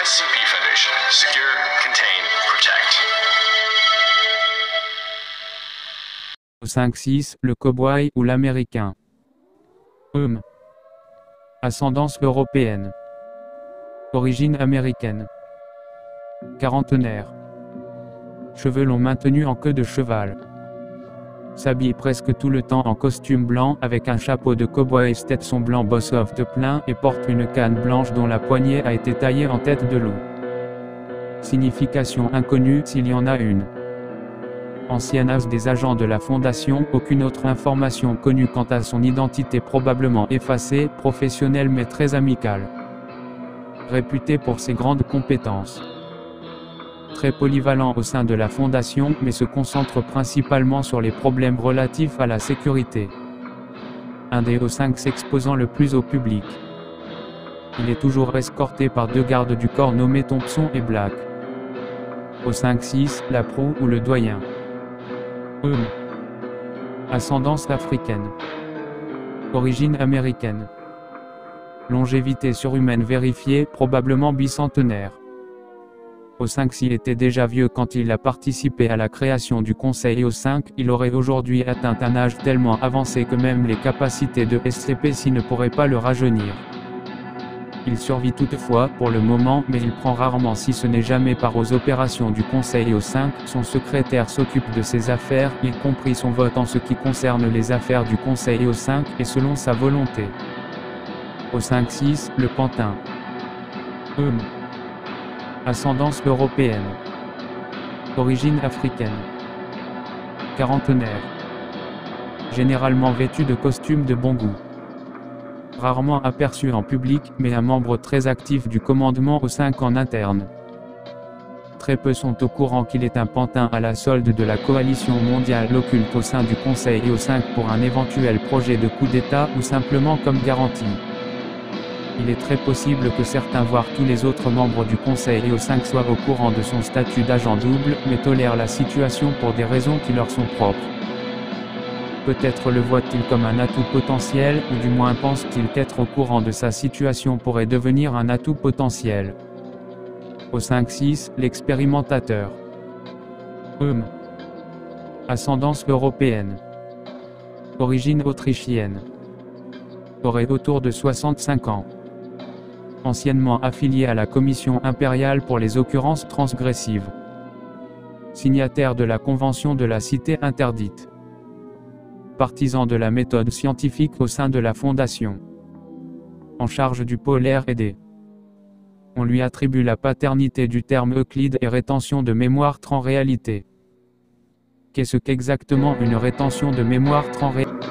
SCP Foundation. Secure, contain, protect. Au 5-6, le cow-boy ou l'américain. Ascendance européenne. Origine américaine. Quarantenaire. Cheveux longs maintenus en queue de cheval. S'habille presque tout le temps en costume blanc avec un chapeau de cow-boy stetson blanc Bossoft plein et porte une canne blanche dont la poignée a été taillée en tête de loup. Signification inconnue s'il y en a une. Ancien as des agents de la Fondation, aucune autre information connue quant à son identité probablement effacée, professionnelle mais très amicale. Réputé pour ses grandes compétences. Très polyvalent au sein de la Fondation mais se concentre principalement sur les problèmes relatifs à la sécurité. Un des O5 s'exposant le plus au public. Il est toujours escorté par 2 gardes du corps nommés Thompson et Black. Au 5-6, la proue ou le doyen. Ascendance africaine. Origine américaine. Longévité surhumaine vérifiée, probablement bicentenaire. Au 5 il était déjà vieux quand il a participé à la création du Conseil. Au 5, il aurait aujourd'hui atteint un âge tellement avancé que même les capacités de SCP-ci ne pourraient pas le rajeunir. Il survit toutefois, pour le moment, mais il prend rarement si ce n'est jamais part aux opérations du Conseil. Au 5, son secrétaire s'occupe de ses affaires, y compris son vote en ce qui concerne les affaires du Conseil. Au 5, et selon sa volonté. Au 5-6, le pantin. Ascendance européenne. Origine africaine. Quarantenaire. Généralement vêtu de costume de bon goût. Rarement aperçu en public, mais un membre très actif du commandement au 5 en interne. Très peu sont au courant qu'il est un pantin à la solde de la coalition mondiale occulte au sein du Conseil. Au 5 pour un éventuel projet de coup d'État ou simplement comme garantie. Il est très possible que certains voire tous les autres membres du Conseil au 5 soient au courant de son statut d'agent double, mais tolèrent la situation pour des raisons qui leur sont propres. Peut-être le voit-il comme un atout potentiel, ou du moins pense-t-il qu'être au courant de sa situation pourrait devenir un atout potentiel. Au 5-6, l'expérimentateur. Ascendance européenne. Origine autrichienne. Aurait autour de 65 ans. Anciennement affilié à la Commission impériale pour les occurrences transgressives. Signataire de la Convention de la Cité interdite. Partisan de la méthode scientifique au sein de la Fondation. En charge du pôle R&D. On lui attribue la paternité du terme Euclide et rétention de mémoire en réalité. Qu'est-ce qu'exactement une rétention de mémoire en réalité ?